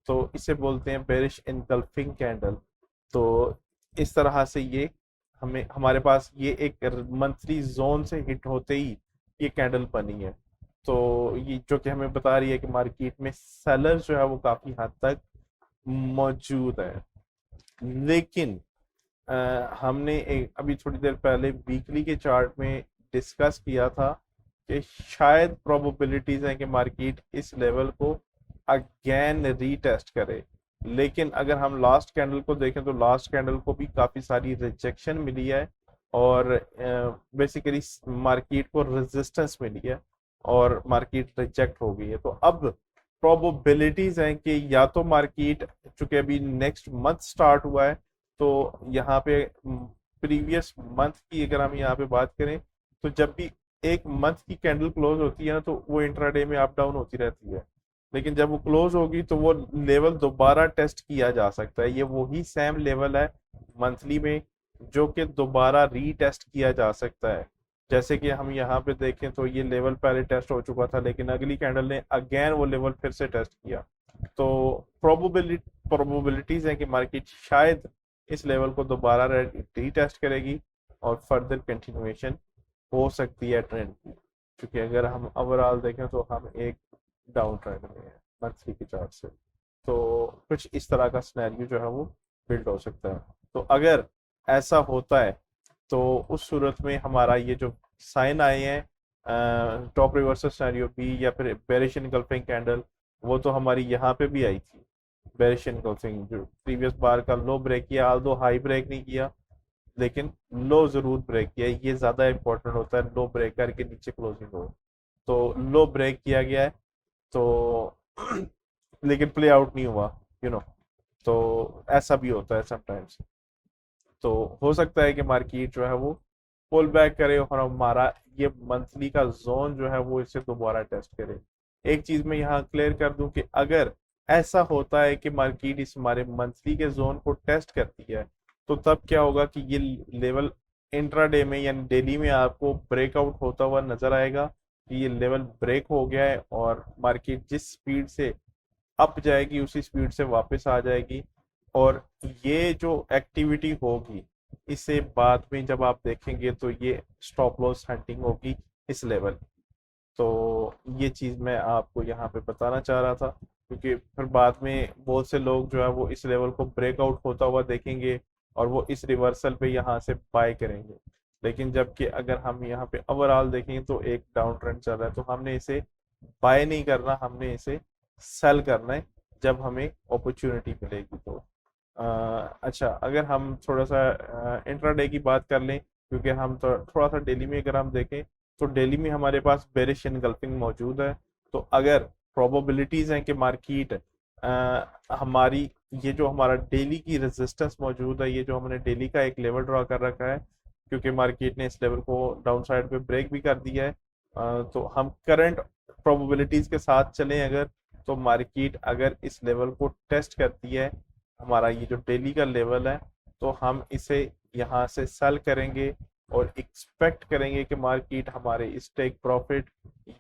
तो इसे बोलते हैं बेरिश इनगल्फिंग कैंडल। तो इस तरह से ये हमें हमारे पास ये एक मंथली जोन से हिट होते ही ये कैंडल बनी है। तो ये जो कि हमें बता रही है कि मार्केट में सेलर्स जो है वो काफी हद तक मौजूद है। लेकिन हमने अभी थोड़ी देर पहले वीकली के चार्ट में डिस्कस किया था कि शायद प्रोबेबिलिटीज हैं कि मार्केट इस लेवल को अगेन रीटेस्ट करे। लेकिन अगर हम लास्ट कैंडल को देखें तो लास्ट कैंडल को भी काफी सारी रिजेक्शन मिली है, और बेसिकली मार्केट को रेजिस्टेंस मिली है, और मार्केट रिजेक्ट हो गई है। तो अब प्रोबेबिलिटीज हैं कि या तो मार्केट, चूंकि अभी नेक्स्ट मंथ स्टार्ट हुआ है, तो यहाँ पे प्रीवियस मंथ की अगर हम यहाँ पे बात करें तो जब भी एक मंथ की कैंडल क्लोज होती है ना, तो वो इंट्राडे में अप डाउन होती रहती है, लेकिन जब वो क्लोज होगी तो वो लेवल दोबारा टेस्ट किया जा सकता है। ये वही सेम लेवल है मंथली में जो कि दोबारा रीटेस्ट किया जा सकता है। जैसे कि हम यहाँ पे देखें तो ये लेवल पहले टेस्ट हो चुका था, लेकिन अगली कैंडल ने अगेन वो लेवल फिर से टेस्ट किया। तो प्रोबेबिलिटीज है कि मार्केट शायद इस लेवल को दोबारा रीटेस्ट करेगी और फर्दर कंटिन्यूएशन हो सकती है ट्रेंड की। क्योंकि अगर हम ओवरऑल देखें तो हम एक डाउन ट्रेंड में है मंथली के चार्ट से, तो कुछ इस तरह का सिनेरियो जो है वो बिल्ड हो सकता है। तो अगर ऐसा होता है तो उस सूरत में हमारा ये जो साइन आए हैं टॉप रिवर्सल सिनेरियो बी या फिर बेरिश इनगल्फिंग कैंडल, वो तो हमारी यहाँ पे भी आई थी। बेरिश इनगल्फिंग जो प्रीवियस बार का लो ब्रेक किया, आल्दो हाई ब्रेक नहीं किया, लेकिन लो जरूर ब्रेक किया। ये ज्यादा इंपॉर्टेंट होता है, लो ब्रेक करके नीचे क्लोजिंग हो। तो लो ब्रेक किया गया है, तो लेकिन प्ले आउट नहीं हुआ, यू नो। तो ऐसा भी होता है समटाइम्स। तो हो सकता है कि मार्केट जो है वो पुल बैक करे और हमारा ये मंथली का जोन जो है वो इसे दोबारा टेस्ट करे। एक चीज मैं यहाँ क्लियर कर दूं कि अगर ऐसा होता है कि मार्केट इस हमारे मंथली के जोन को टेस्ट करती है, तो तब क्या होगा कि ये लेवल इंट्राडे में यानी डेली में आपको ब्रेकआउट होता हुआ नजर आएगा कि ये लेवल ब्रेक हो गया है, और मार्केट जिस स्पीड से अप जाएगी उसी स्पीड से वापस आ जाएगी। और ये जो एक्टिविटी होगी इसे बाद में जब आप देखेंगे तो ये स्टॉप लॉस हंटिंग होगी इस लेवल। तो ये चीज मैं आपको यहाँ पे बताना चाह रहा था, क्योंकि फिर बाद में बहुत से लोग जो है वो इस लेवल को ब्रेकआउट होता हुआ देखेंगे और वो इस रिवर्सल पे यहाँ से बाय करेंगे। लेकिन जबकि अगर हम यहाँ पे ओवरऑल देखेंगे तो एक डाउन ट्रेंड चल रहा है, तो हमने इसे बाय नहीं करना, हमने इसे सेल करना है जब हमें अपॉर्चुनिटी मिलेगी। तो अच्छा, अगर हम थोड़ा सा इंट्राडे की बात कर लें, क्योंकि हम तो थोड़ा सा डेली में अगर हम देखें तो डेली में हमारे पास बेरिश इनगल्फिंग मौजूद है। तो अगर प्रोबेबिलिटीज हैं कि मार्केट हमारी ये जो हमारा डेली की रेजिस्टेंस मौजूद है, ये जो हमने डेली का एक लेवल ड्रॉ कर रखा है, क्योंकि मार्केट ने इस लेवल को डाउन साइड पे ब्रेक भी कर दिया है, तो हम करंट प्रोबेबिलिटीज के साथ चलें अगर, तो मार्केट अगर इस लेवल को टेस्ट करती है, हमारा ये जो डेली का लेवल है, तो हम इसे यहाँ से सेल करेंगे और एक्सपेक्ट करेंगे कि मार्केट हमारे इस टेक प्रॉफिट,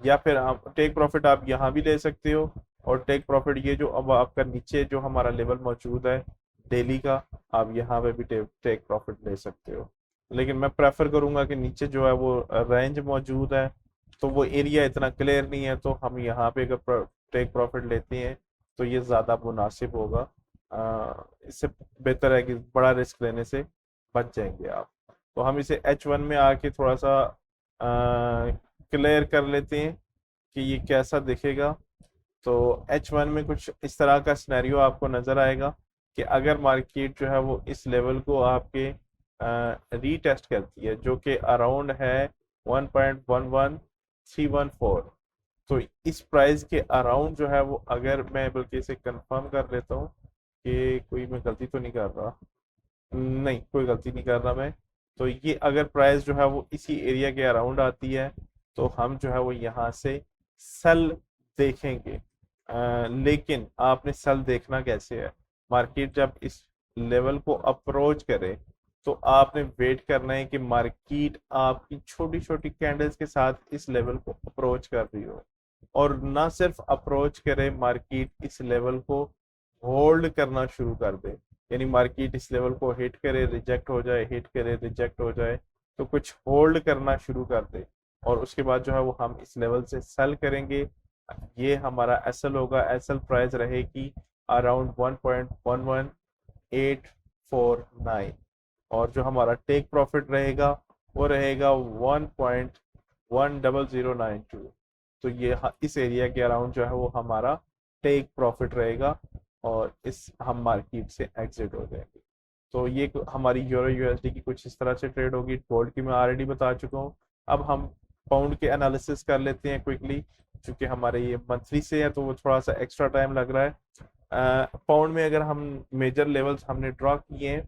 या फिर आप टेक प्रॉफिट आप यहाँ भी ले सकते हो, और टेक प्रॉफिट ये जो अब आपका नीचे जो हमारा लेवल मौजूद है डेली का, आप यहाँ पे भी टेक प्रॉफिट ले सकते हो। लेकिन मैं प्रेफर करूंगा कि नीचे जो है वो रेंज मौजूद है, तो वो एरिया इतना क्लियर नहीं है, तो हम यहाँ पे अगर टेक प्रॉफिट लेते हैं तो ये ज़्यादा मुनासिब होगा। इससे बेहतर है कि बड़ा रिस्क लेने से बच जाएंगे आप। तो हम इसे H1 में आके थोड़ा सा क्लियर कर लेते हैं कि ये कैसा दिखेगा। तो H1 में कुछ इस तरह का सिनेरियो आपको नजर आएगा कि अगर मार्केट जो है वो इस लेवल को आपके रीटेस्ट करती है, जो कि अराउंड है 1.11314, तो इस प्राइस के अराउंड जो है वो, अगर मैं बल्कि इसे कंफर्म कर लेता हूँ कि कोई मैं गलती तो नहीं कर रहा, नहीं कोई गलती नहीं कर रहा मैं, तो ये अगर प्राइस जो है वो इसी एरिया के अराउंड आती है, तो हम जो है वो यहाँ से सेल देखेंगे। लेकिन आपने सेल देखना कैसे है, मार्केट जब इस लेवल को अप्रोच करे, तो आपने वेट करना है कि मार्केट आपकी छोटी छोटी कैंडल्स के साथ इस लेवल को अप्रोच कर रही हो, और ना सिर्फ अप्रोच करे, मार्केट इस लेवल को होल्ड करना शुरू कर दे। यानी मार्केट इस लेवल को हिट करे, रिजेक्ट हो जाए, हिट करे, रिजेक्ट हो जाए, तो कुछ होल्ड करना शुरू कर दे, और उसके बाद जो है वो हम इस लेवल से सेल करेंगे। ये हमारा एसएल होगा, एसएल प्राइस रहेगी अराउंड 1.11849, और जो हमारा टेक प्रॉफिट रहेगा वो रहेगा 1.10092। तो ये इस एरिया के अराउंड जो है वो हमारा टेक प्रॉफिट रहेगा, और इस हम मार्केट से एग्जिट हो जाएंगे। तो ये हमारी यूरो यूएसडी की कुछ इस तरह से ट्रेड होगी। गोल्ड की मैं ऑलरेडी बता चुका हूँ। अब हम पाउंड के एनालिसिस कर लेते हैं क्विकली, क्योंकि हमारे ये मंथली से है तो वो थोड़ा सा एक्स्ट्रा टाइम लग रहा है। पाउंड में अगर हम मेजर लेवल्स हमने ड्रॉ किए हैं,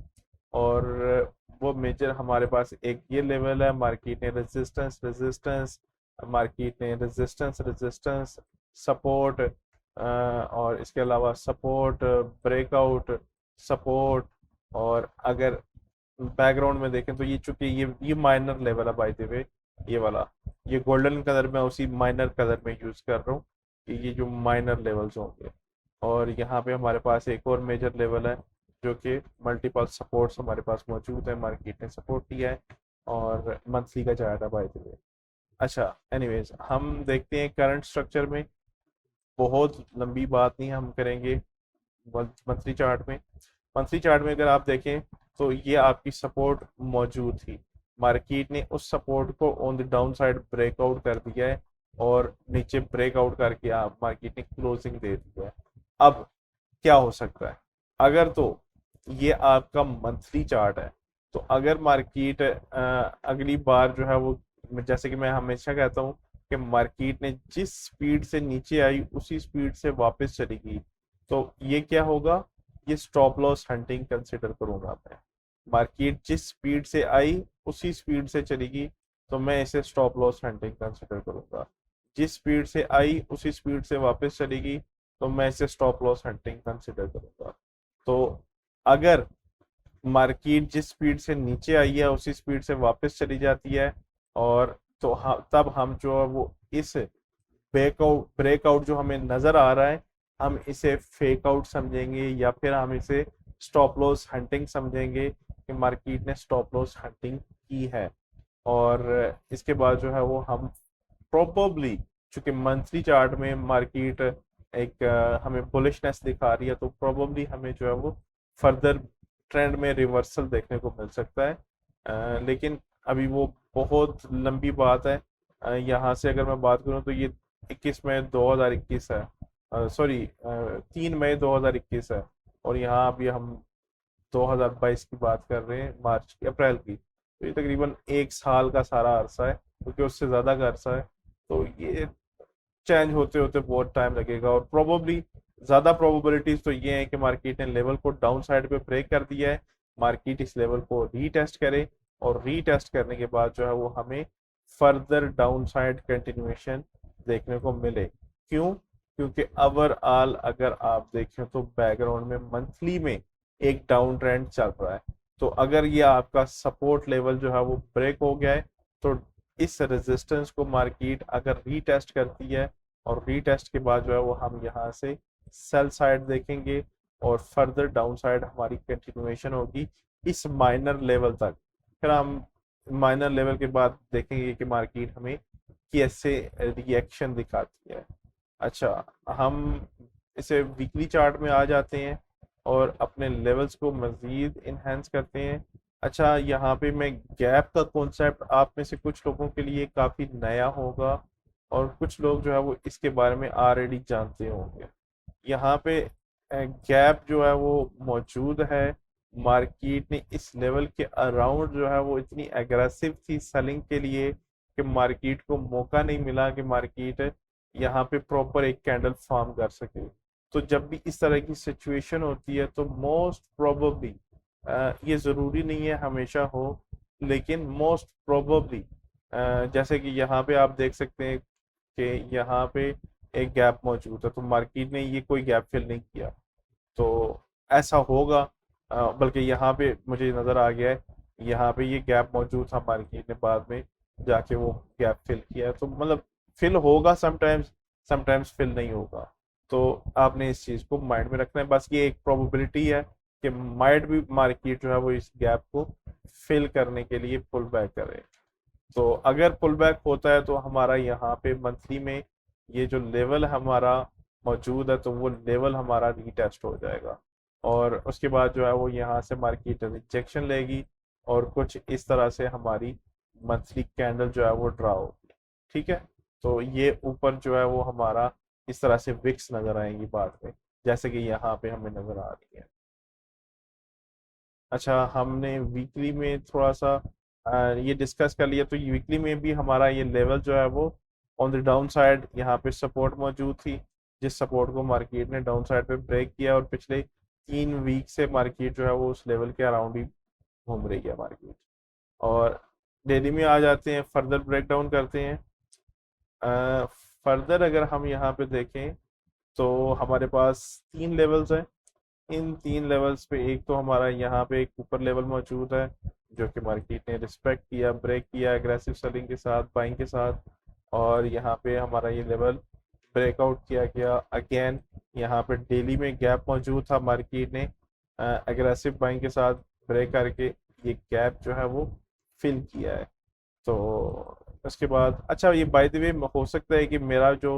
और वो मेजर हमारे पास एक ये लेवल है, मार्केट ने रेजिस्टेंस रेजिस्टेंस, मार्केट ने रेजिस्टेंस रेजिस्टेंस, सपोर्ट, और इसके अलावा सपोर्ट, ब्रेकआउट, सपोर्ट, और अगर बैकग्राउंड में देखें तो ये चूंकि ये माइनर लेवल है बाय द वे, ये वाला, ये गोल्डन कलर में उसी माइनर कलर में यूज कर रहा हूँ कि ये जो माइनर लेवल्स होंगे। और यहाँ पे हमारे पास एक और मेजर लेवल है, जो कि मल्टीपल सपोर्ट्स हमारे पास मौजूद है, मार्केट ने सपोर्ट दिया है, और मंथली का चार्ट है बाय द वे। अच्छा, एनीवेज हम देखते हैं करंट स्ट्रक्चर में, बहुत लंबी बात नहीं हम करेंगे मंथली चार्ट में। मंथली चार्ट में अगर आप देखें तो ये आपकी सपोर्ट मौजूद थी, मार्केट ने उस सपोर्ट को on the down side breakout कर दिया है, और नीचे ब्रेकआउट करके आप मार्केट ने क्लोजिंग दे दिया है। अब क्या हो सकता है, अगर तो ये आपका मंथली चार्ट है, तो अगर मार्केट अगली बार जो है वो, जैसे कि मैं हमेशा कहता हूँ कि मार्केट ने जिस स्पीड से नीचे आई उसी स्पीड से वापस चलेगी, तो ये क्या होगा, ये स्टॉप लॉस हंटिंग कंसिडर करूंगा मैं। मार्केट जिस स्पीड से आई उसी स्पीड से चलेगी, तो मैं इसे स्टॉप लॉस हंटिंग कंसिडर करूंगा। जिस स्पीड से आई उसी स्पीड से वापस चलेगी, तो मैं इसे स्टॉप लॉस हंटिंग कंसिडर करूंगा। तो अगर मार्केट जिस स्पीड से नीचे आई है उसी स्पीड से वापस चली जाती है, और तो तब हम जो है वो इस ब्रेकआउट जो हमें नजर आ रहा है, हम इसे फेक आउट समझेंगे, या फिर हम इसे स्टॉप लॉस हंटिंग समझेंगे कि मार्केट ने स्टॉप लॉस हंटिंग की है। और इसके बाद जो है वो हम प्रोबेबली, चूंकि मंथली चार्ट में मार्केट एक हमें बुलिशनेस दिखा रही है, तो प्रोबेबली हमें जो है वो फर्दर ट्रेंड में रिवर्सल देखने को मिल सकता है। लेकिन अभी वो बहुत लंबी बात है। यहाँ से अगर मैं बात करूँ तो ये 21 मई 2021 है, सॉरी 3 मई 2021 है, और यहाँ अभी हम 2022 की बात कर रहे हैं, मार्च अप्रैल की, तो ये तकरीबन 1 साल का सारा अरसा है, क्योंकि उससे ज़्यादा का अरसा है। तो ये चेंज होते होते बहुत टाइम लगेगा, और प्रोबेबली ज़्यादा प्रोबेबिलिटीज तो ये है कि मार्केट ने लेवल को डाउन साइड पे ब्रेक कर दिया है, मार्केट इस लेवल को रीटेस्ट करे और रीटेस्ट करने के बाद जो है वो हमें फर्दर डाउन साइड कंटिन्यूएशन देखने को मिले। क्यों? क्योंकि ओवरऑल अगर आप देखें तो बैकग्राउंड में मंथली में एक डाउन ट्रेंड चल रहा है। तो अगर ये आपका सपोर्ट लेवल जो है वो ब्रेक हो गया है, तो इस रेजिस्टेंस को मार्केट अगर रीटेस्ट करती है और रीटेस्ट के बाद जो है वो हम यहाँ से सेल साइड देखेंगे और फर्दर डाउन साइड हमारी कंटिन्यूएशन होगी इस माइनर लेवल तक। फिर हम माइनर लेवल के बाद देखेंगे कि मार्केट हमें कैसे रिएक्शन दिखाती है। अच्छा, हम इसे वीकली चार्ट में आ जाते हैं और अपने लेवल्स को मजीद इन्हेंस करते हैं। अच्छा, यहाँ पे मैं गैप का कॉन्सेप्ट आप में से कुछ लोगों के लिए काफ़ी नया होगा और कुछ लोग जो है वो इसके बारे में ऑलरेडी जानते होंगे। यहाँ पे गैप जो है वो मौजूद है। मार्केट ने इस लेवल के अराउंड जो है वो इतनी एग्रेसिव थी सेलिंग के लिए कि मार्केट को मौका नहीं मिला कि मार्केट यहाँ पे प्रॉपर एक कैंडल फॉर्म कर सके। तो जब भी इस तरह की सिचुएशन होती है तो मोस्ट प्रोबेबली, ये ज़रूरी नहीं है हमेशा हो, लेकिन मोस्ट प्रोबेबली जैसे कि यहाँ पे आप देख सकते हैं कि यहाँ पे एक गैप मौजूद है, तो मार्केट ने ये कोई गैप फिल नहीं किया, तो ऐसा होगा। बल्कि यहाँ पे मुझे नज़र आ गया है, यहाँ पे ये गैप मौजूद था, मार्केट ने बाद में जाके वो गैप फिल किया है। तो मतलब फिल होगा समटाइम्स, समटाइम्स फिल नहीं होगा। तो आपने इस चीज़ को माइंड में रखना है। बस ये एक प्रोबेबिलिटी है कि माइट भी मार्केट जो है वो इस गैप को फिल करने के लिए पुल बैक करे। तो अगर पुल बैक होता है तो हमारा यहाँ पे मंथली में ये जो लेवल हमारा मौजूद है तो वो लेवल हमारा रीटेस्ट हो जाएगा और उसके बाद जो है वो यहाँ से मार्केट रिजेक्शन लेगी और कुछ इस तरह से हमारी मंथली कैंडल जो है वो ड्रा होगी। ठीक है, तो ये ऊपर जो है वो हमारा इस तरह से विक्स नजर आएंगी बाद में, जैसे कि यहाँ पे हमें नजर आ रही है। अच्छा, हमने वीकली में थोड़ा सा ये डिस्कस कर लिया, तो वीकली में भी हमारा ये लेवल जो है वो ऑन द डाउन साइड यहाँ पे सपोर्ट मौजूद थी, जिस सपोर्ट को मार्केट ने डाउन साइड पे ब्रेक किया और पिछले 3 वीक से मार्केट जो है वो उस लेवल के अराउंड ही घूम रही है मार्केट। और डेली में आ जाते हैं, फर्दर ब्रेक डाउन करते हैं। फर्दर अगर हम यहाँ पे देखें तो हमारे पास 3 लेवल्स हैं। इन 3 लेवल्स पे एक तो हमारा यहाँ पे एक ऊपर लेवल मौजूद है जो कि मार्केट ने रिस्पेक्ट किया, ब्रेक किया एग्रेसिव सेलिंग के साथ, बाइंग के साथ, और यहाँ पे हमारा ये लेवल ब्रेकआउट किया गया अगेन। यहाँ पे डेली में गैप मौजूद था, मार्केट ने एग्रेसिव बाइंग के साथ ब्रेक करके ये गैप जो है वो फिल किया है। तो उसके बाद अच्छा, ये बाय द वे हो सकता है कि मेरा जो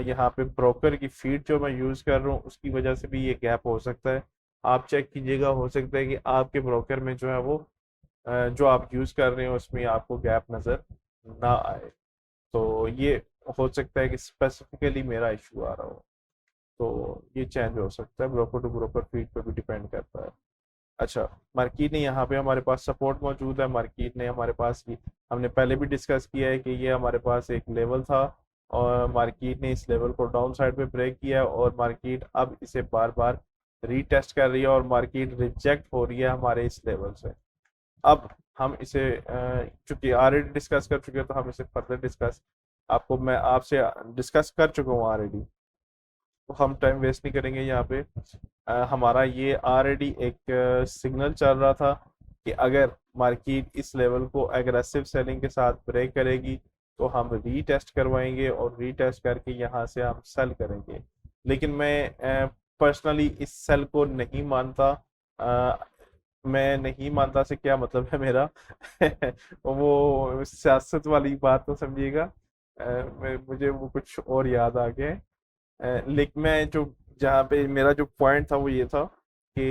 यहाँ पे ब्रोकर की फीड जो मैं यूज़ कर रहा हूँ उसकी वजह से भी ये गैप हो सकता है। आप चेक कीजिएगा, हो सकता है कि आपके ब्रोकर में जो है वो जो आप यूज़ कर रहे हो उसमें आपको गैप नज़र ना आए। तो ये हो सकता है कि स्पेसिफिकली मेरा इशू आ रहा हो, तो ये चेंज हो सकता है, ब्रोकर टू ब्रोकर फीड पे भी डिपेंड करता है। अच्छा, मार्केट ने यहाँ पे हमारे पास सपोर्ट मौजूद है, मार्केट ने हमारे पास ये हमने पहले भी डिस्कस किया है कि ये हमारे पास एक लेवल था और मार्केट ने इस लेवल को डाउन साइड पे ब्रेक किया है और मार्केट अब इसे बार बार रीटेस्ट कर रही है और मार्केट रिजेक्ट हो रही है हमारे इस लेवल से। अब हम इसे चूंकि ऑलरेडी डिस्कस कर चुके हैं तो हम इसे फर्दर डिस्कस आपको मैं आपसे डिस्कस कर चुका हूँ ऑलरेडी, तो हम टाइम वेस्ट नहीं करेंगे यहाँ पे। हमारा ये ऑलरेडी एक सिग्नल चल रहा था कि अगर मार्केट इस लेवल को एग्रेसिव सेलिंग के साथ ब्रेक करेगी तो हम रीटेस्ट करवाएंगे और रीटेस्ट करके यहाँ से हम सेल करेंगे। लेकिन मैं पर्सनली इस सेल को नहीं मानता। मैं नहीं मानता से क्या मतलब है मेरा वो सियासत वाली बात तो समझिएगा। मुझे वो कुछ और याद आ गया है। लेकिन मैं जो जहाँ पे मेरा जो पॉइंट था वो ये था कि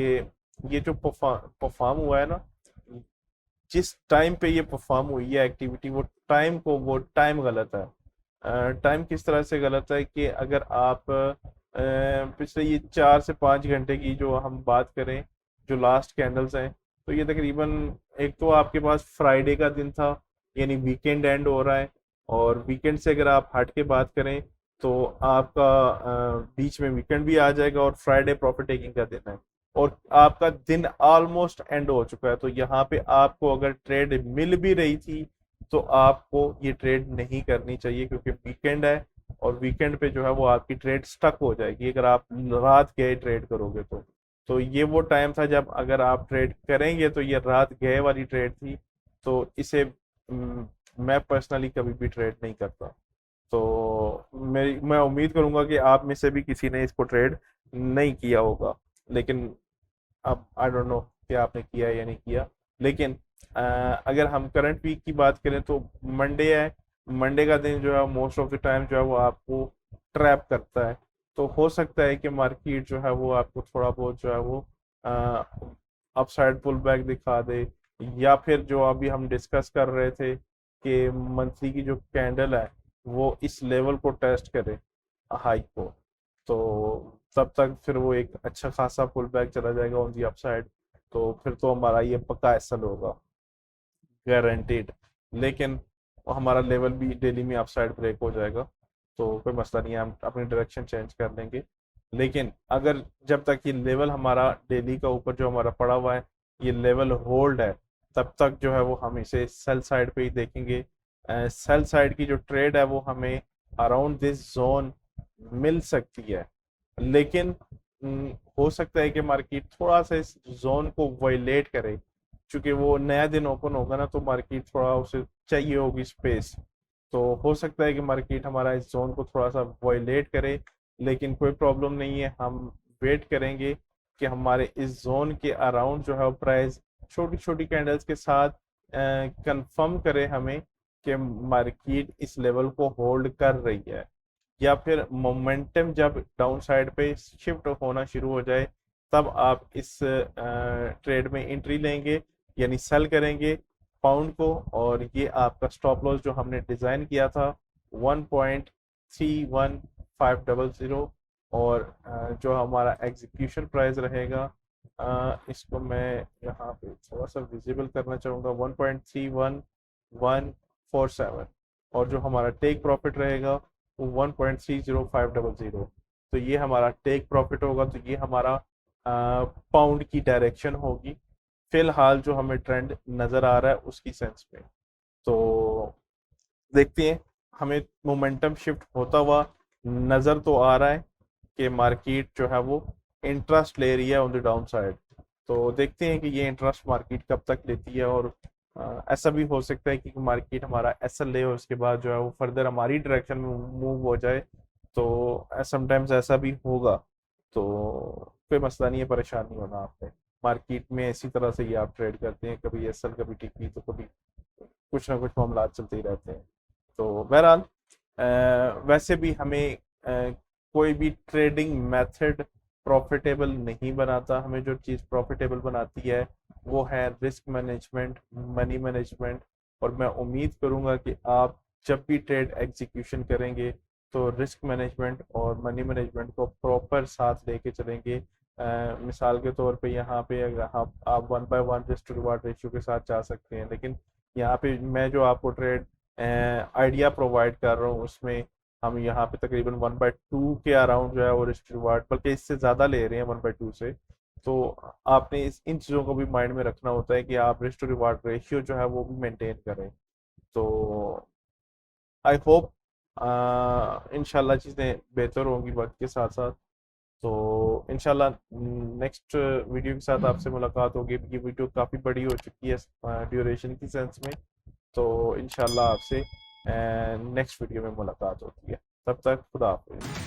ये जो परफॉर्म हुआ है ना, जिस टाइम पे ये परफॉर्म हुई है एक्टिविटी, वो टाइम गलत है। टाइम किस तरह से गलत है कि अगर आप पिछले ये 4 से 5 घंटे की जो हम बात करें, जो लास्ट कैंडल्स हैं, तो ये तकरीबन एक तो आपके पास फ्राइडे का दिन था, यानी वीकेंड एंड हो रहा है, और वीकेंड से अगर आप हट के बात करें तो आपका बीच में वीकेंड भी आ जाएगा और फ्राइडे प्रॉफिट टेकिंग का दिन है, और आपका दिन ऑलमोस्ट एंड हो चुका है। तो यहाँ पे आपको अगर ट्रेड मिल भी रही थी तो आपको ये ट्रेड नहीं करनी चाहिए, क्योंकि वीकेंड है और वीकेंड पे जो है वो आपकी ट्रेड स्टक हो जाएगी अगर आप रात गए ट्रेड करोगे तो ये वो टाइम था जब अगर आप ट्रेड करेंगे तो ये रात गए वाली ट्रेड थी। तो इसे मैं पर्सनली कभी भी ट्रेड नहीं करता। तो मैं उम्मीद करूंगा कि आप में से भी किसी ने इसको ट्रेड नहीं किया होगा, लेकिन अब आई डोंट नो कि आपने किया है या नहीं किया। लेकिन अगर हम करंट वीक की बात करें तो मंडे है, मंडे का दिन जो है मोस्ट ऑफ द टाइम जो है वो आपको ट्रैप करता है। तो हो सकता है कि मार्केट जो है वो आपको थोड़ा बहुत जो है वो अपसाइड पुल बैक दिखा दे, या फिर जो अभी हम डिस्कस कर रहे थे कि मंथली की जो कैंडल है वो इस लेवल को टेस्ट करे, हाई को, तो तब तक फिर वो एक अच्छा खासा पुल बैक चला जाएगा ऑन दी अपसाइड। तो फिर तो हमारा ये पक्का एसल होगा, गारंटीड। लेकिन हमारा लेवल भी डेली में अपसाइड ब्रेक हो जाएगा, तो कोई मसला नहीं है, हम अपनी डायरेक्शन चेंज कर लेंगे। लेकिन अगर जब तक ये लेवल हमारा डेली का ऊपर जो हमारा पड़ा हुआ है ये लेवल होल्ड है, तब तक जो है वो हम इसे सेल साइड पे ही देखेंगे। सेल साइड की जो ट्रेड है वो हमें अराउंड दिस जोन मिल सकती है, लेकिन हो सकता है कि मार्केट थोड़ा सा इस जोन को वायलेट करे, क्योंकि वो नया दिन ओपन होगा ना तो मार्केट थोड़ा उसे चाहिए होगी स्पेस। तो हो सकता है कि मार्केट हमारा इस जोन को थोड़ा सा वायलेट करे, लेकिन कोई प्रॉब्लम नहीं है, हम वेट करेंगे कि हमारे इस जोन के अराउंड जो है प्राइस छोटी छोटी कैंडल्स के साथ कंफर्म करे हमें कि मार्केट इस लेवल को होल्ड कर रही है, या फिर मोमेंटम जब डाउन साइड पे शिफ्ट होना शुरू हो जाए तब आप इस ट्रेड में एंट्री लेंगे, यानी सेल करेंगे पाउंड को। और ये आपका स्टॉप लॉस जो हमने डिजाइन किया था 1.31500, और जो हमारा एग्जीक्यूशन प्राइस रहेगा, इसको मैं यहाँ पे थोड़ा सा विजिबल करना चाहूँगा, 1.31147, और जो हमारा टेक प्रॉफिट रहेगा वो 1.30500। तो ये हमारा टेक प्रॉफिट होगा, तो ये हमारा पाउंड की डायरेक्शन होगी फिलहाल जो हमें ट्रेंड नजर आ रहा है उसकी सेंस में। तो देखते हैं, हमें मोमेंटम शिफ्ट होता हुआ नजर तो आ रहा है कि मार्केट जो है वो इंटरेस्ट ले रही है ऑन द डाउन साइड। तो देखते हैं कि ये इंटरेस्ट मार्केट कब तक लेती है, और ऐसा भी हो सकता है कि मार्केट हमारा एसएल ले और उसके बाद जो है वो फर्दर हमारी डायरेक्शन में मूव हो जाए। तो समटाइम्स ऐसा भी होगा, तो कोई मसला नहीं है, परेशान नहीं होना आपने। मार्केट में इसी तरह से ये आप ट्रेड करते हैं, कभी एसएल कभी टीपी, तो कभी कुछ ना कुछ मामला चलते ही रहते हैं। तो बहरहाल वैसे भी हमें कोई भी ट्रेडिंग मेथड प्रॉफिटेबल नहीं बनाता, हमें जो चीज़ प्रॉफिटेबल बनाती है वो है रिस्क मैनेजमेंट, मनी मैनेजमेंट। और मैं उम्मीद करूंगा कि आप जब भी ट्रेड एग्जीक्यूशन करेंगे तो रिस्क मैनेजमेंट और मनी मैनेजमेंट को प्रॉपर साथ लेके चलेंगे। मिसाल के तौर पे यहाँ पे अगर आप 1/1 रिस्क टू रिवार्ड रेशियो के साथ जा सकते हैं, लेकिन यहाँ पे मैं जो आपको ट्रेड आइडिया प्रोवाइड कर रहा हूँ उसमें हम यहाँ पे तकरीबन 1/2 के अराउंड जो है वो रिस्क रिवार्ड, बल्कि इससे ज़्यादा ले रहे हैं 1/2 से। तो आपने इन चीज़ों को भी माइंड में रखना होता है कि आप रिस्क टू रिवार्ड रेशियो जो है वो भी मेंटेन करें। तो आई होप इंशाल्लाह चीज़ें बेहतर होंगी वक्त के साथ साथ। तो इंशाल्लाह नेक्स्ट वीडियो के साथ आपसे मुलाकात होगी। ये वीडियो काफ़ी बड़ी हो चुकी है ड्यूरेशन की सेंस में। तो इंशाल्लाह आपसे नेक्स्ट वीडियो में मुलाकात होती है, तब तक खुदा हाफिज़।